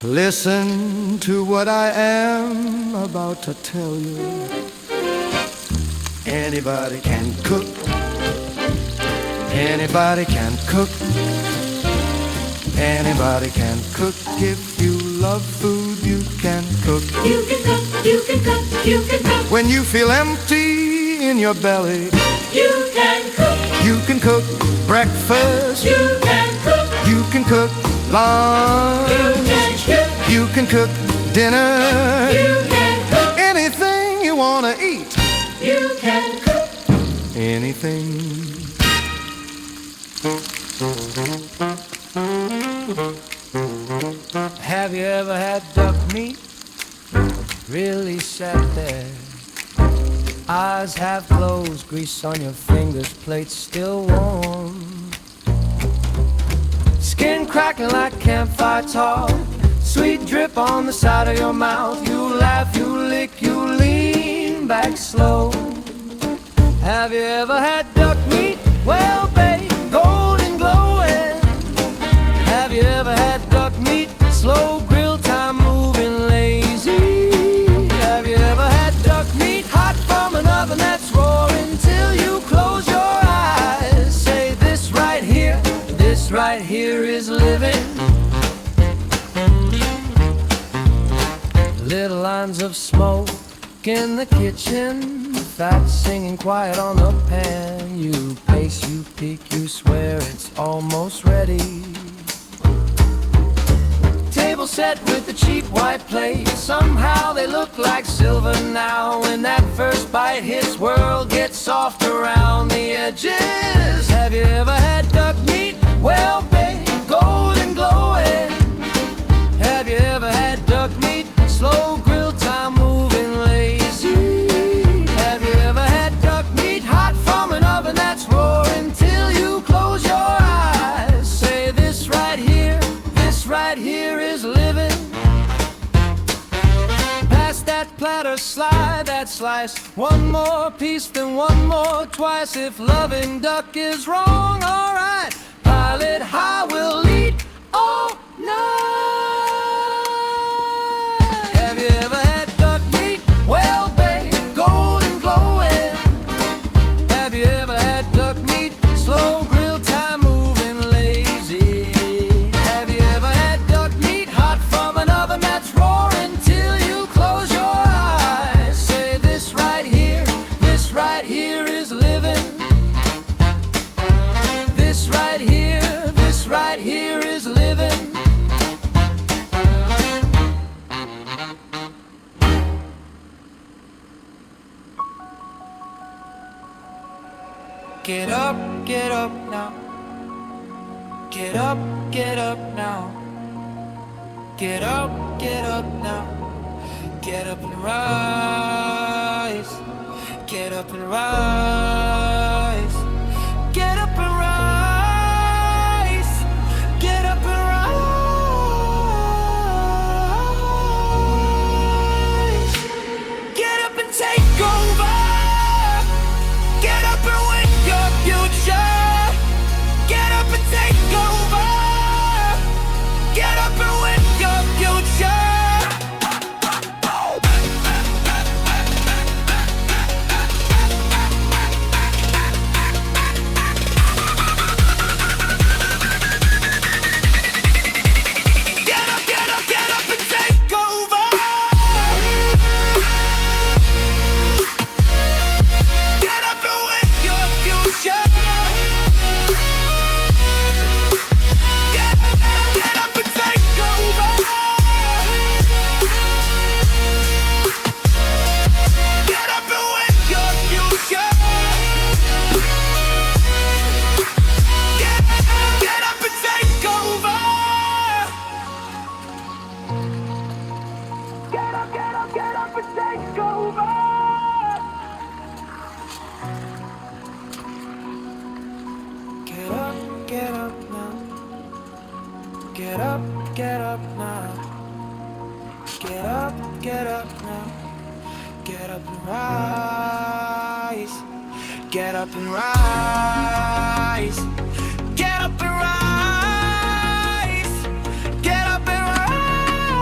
Listen to what I am about to tell you. Anybody can cook. Anybody can cook. Anybody can cook. If you love food, you can cook. You can cook, you can cook, you can cook. When you feel empty in your belly, You can cook, you can cook breakfast. you can cook, You can cook lunch. you can cook, You can cook dinner. you can cook, Anything you want to eat. you can cook. Anything. Have you ever had duck meat? Really sat there. Eyes half closed, grease on your fingers, plates still warm. Skin cracking like campfire talk. Sweet drip on the side of your mouth. You laugh, you lick, you lean back slow. Have you ever had duck meat? Well baked, golden glowing. Have you ever had duck meat? Slow grill time moving lazy. Have you ever had duck meat? Hot from an oven that's roaring till you close your eyes. Say this right here is living. Little lines of smoke in the kitchen, fat singing quiet on the pan. You pace, you peek, you swear it's almost ready. Table set with the cheap white plate. Somehow they look like silver now. When that first bite hits, world gets soft around the edges. Have you ever had duck meat? Well baked, golden glowing. Have you ever had duck meat? Slow grill time moving lazy. Have you ever had duck meat? Hot from an oven that's roaring till you close your eyes. Say this right here is living. Pass that platter, slide that slice. One more piece, then one more twice. If loving duck is wrong, alright. Pile it high, we'll eat all night. Have you ever had duck meat? Well baked, golden glowing. Have you ever had duck meat? Slow grill time moving lazy. Have you ever had duck meat? Hot from an oven that's roaring till you close your eyes. Say this right here is living. This right here is living. Get up now. Get up now. Get up now. Get up and rise. Get up and rise. Get up and rise. Get up and rise. Get up and take over. Get up and win your future. Get up and take over. Get up and win your future. Get up now. Get up now. Get up now. Get up and rise. Get up and rise. Get up and rise. Get up and rise.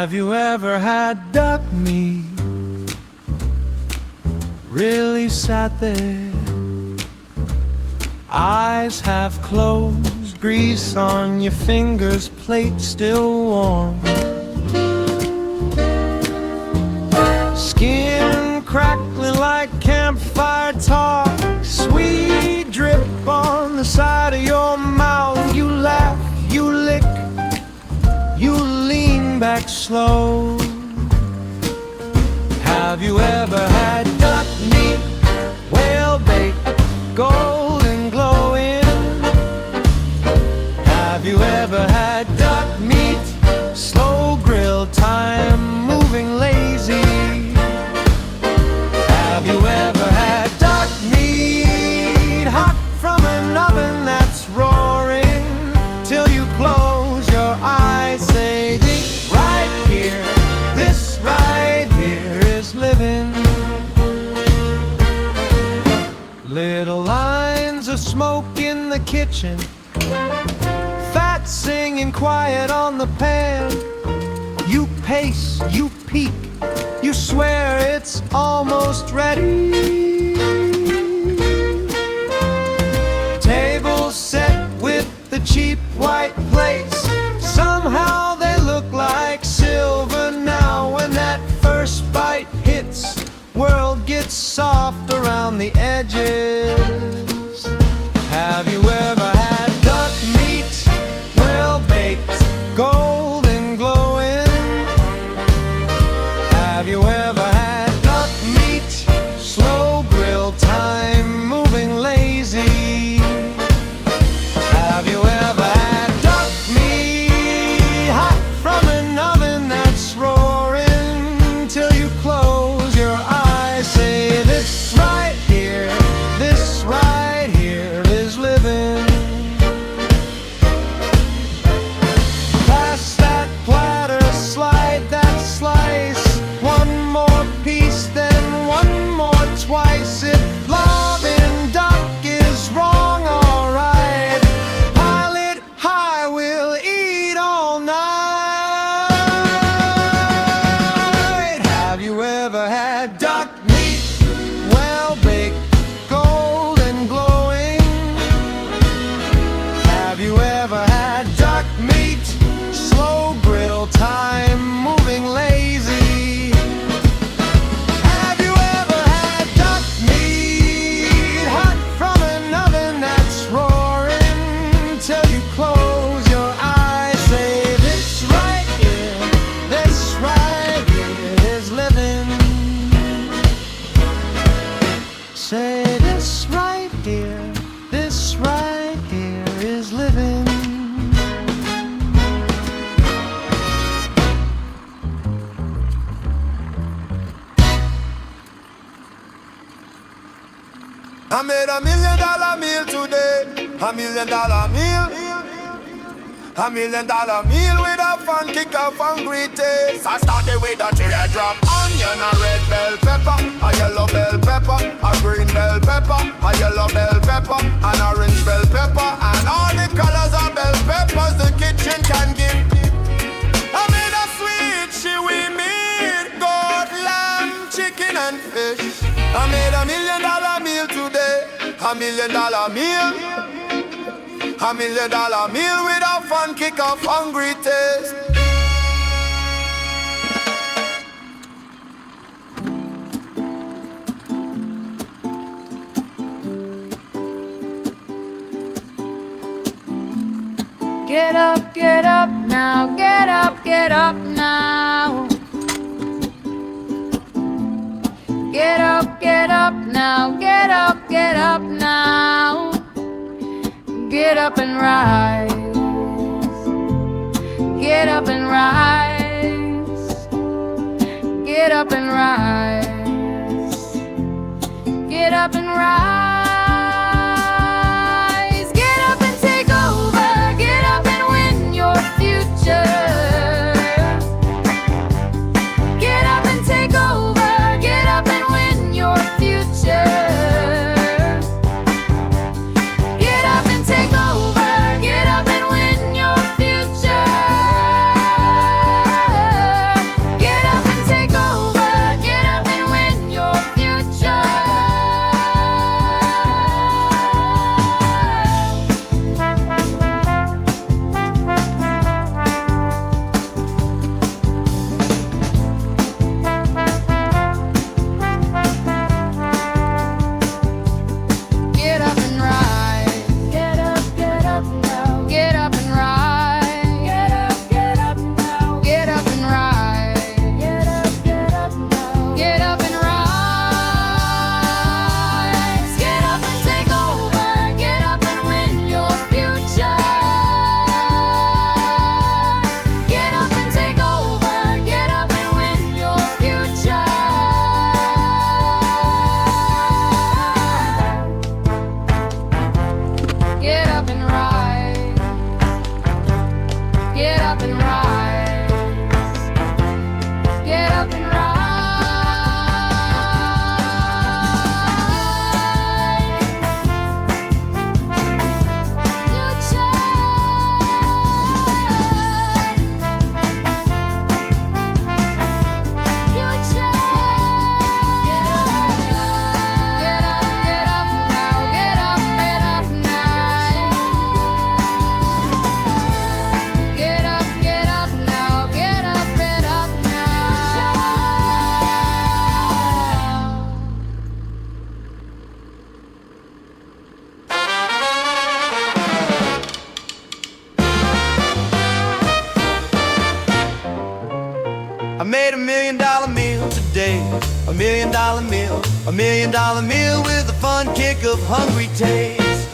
Have you ever had duck meat? Really sat there, eyes half closed, grease on your fingers, plate still warm, skin crackling like campfire talk, sweet drip on the side of your mouth. You laugh, you lick, you lean back slow. Have you ever had duck meat, well baked, golden glowing? Have you ever had duck meat, slow grill time, moving lazy? Have you ever had duck meat, hot from an oven that's roaring, till you close your eyes, say this right here, this right here is living. Little lines of smoke in the kitchen, fat singing quiet on the pan. You pace, you peek, you swear it's almost ready. Table set with the cheap white plates, somehow they look like silver now. When that first bite hits, world gets soft around the edges. Have you ever had duck meat, well baked, golden glowing? Have you ever had duck meat, slow grill time, moving lazy? Have you ever had duck meat, hot from an oven that's roaring, till you close your eyes, say this right here, this right here is living. Pass that platter, slide that slice, one more piece, then one more twice. If loving duck is wrong, alright, pile it high, we'll eat all night. Have you ever had duck meat, well baked, golden glowing? Have you ever had duck meat, slow grill time, moving lazy? Have you ever had duck meat, hot from an oven that's roaring, till you close your eyes, say this right here, this right here is living. Say this right here, this right here is living. I made $1 million meal today, $1 million meal, $1 million meal with a fun kick of hungry taste. I started with a teardrop onion, a red bell pepper, a yellow bell pepper, a green bell pepper, a yellow bell pepper, an orange bell pepper, and all the colors of bell peppers the kitchen can give. I made a sweet chewy meat, goat, lamb, chicken and fish. I made $1 million meal today, $1 million meal, $1 million meal with a fun kick of hungry taste. Get up now, get up now. Get up now, get up now. Get up and rise. Get up and rise. Get up and rise. Get up and rise. Get up and take over. Get up and win your future. Get up and take over. Get up and win your future. Get up and take over. Get up and win your future. $1 million meal, $1 million meal with a fun kick of hungry taste.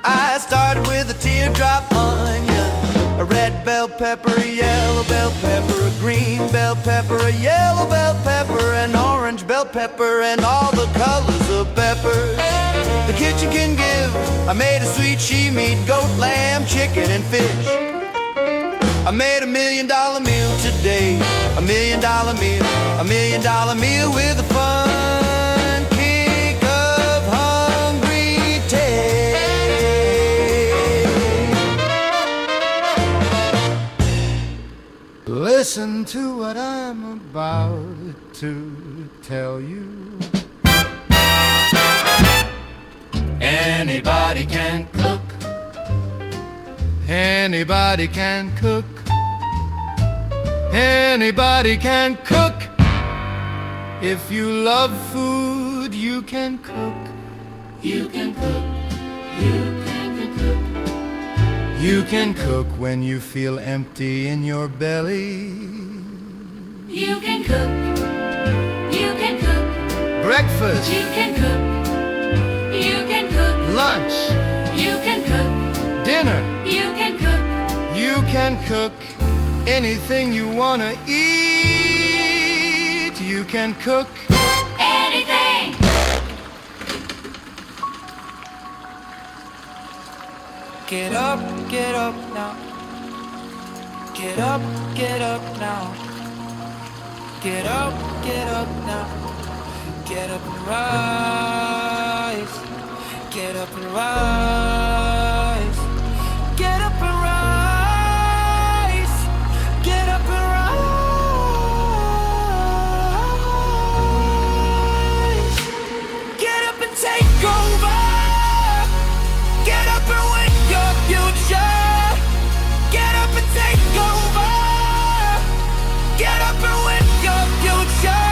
I started with a teardrop onion, a red bell pepper, a yellow bell pepper, a green bell pepper, a yellow bell pepper, an orange bell pepper, and all the colors of peppers the kitchen can give. I made a sweet she-meat, goat, lamb, chicken, and fish. I made $1 million meal today, $1 million meal, $1 million meal with a fun kick of hungry taste. Listen to what I'm about to tell you. Anybody can cook. Anybody can cook. Anybody can cook. If you love food, you can cook. You can cook. You can cook. You can cook when you feel empty in your belly. You can cook. You can cook. Breakfast. You can cook. You can cook. Lunch. You can cook. Dinner. You can cook. You can cook anything you wanna eat. You can cook Anything. Get up now. Get up now. Get up now. Get up and rise. Get up and rise. Get up and rise. Get up and rise. Get up and take over. Get up and win your future. Get up and take over. Get up and win your future.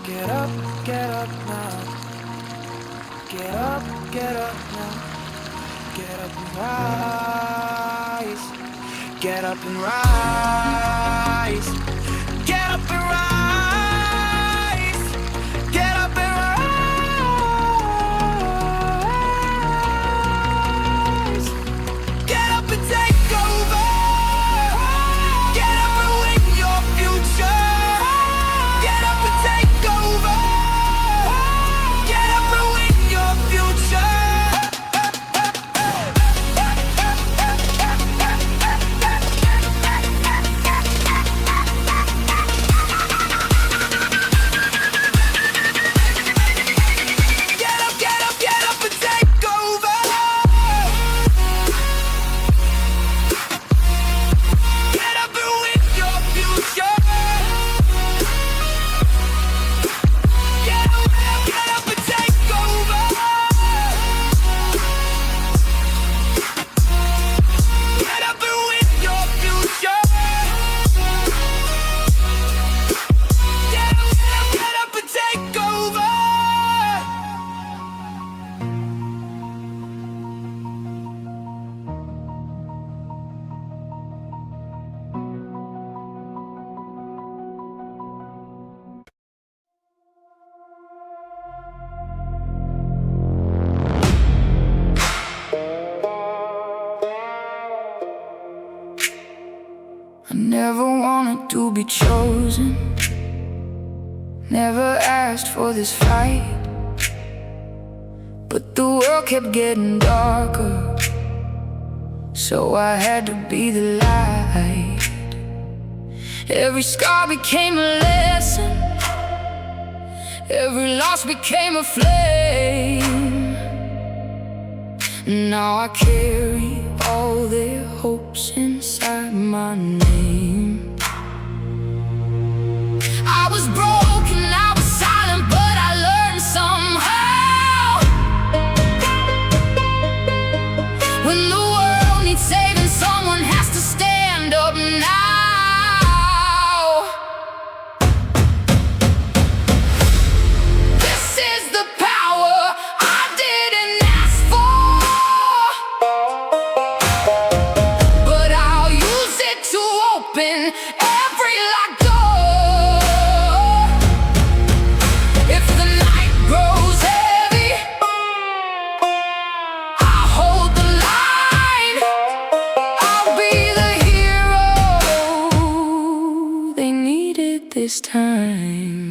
Get up now. Get up now. Get up and rise. Get up and rise. Get up and rise. Get up and rise. Get up and take over. Get up and win your future. Get up and take over. Get up and win your future. I never wanted to be chosen, Never asked for this fight, but the world kept getting darker, so I had to be the light. Every scar became a lesson, every loss became a flame. Now I carry all their hopes inside my name. I was broken, I was silent, but I learned somehow. When the world needs saving, someone has to stand up now. This is the power I didn't ask for, but I'll use it to open every locked door. If the night grows heavy, I'll hold the line. I'll be the hero they needed this time.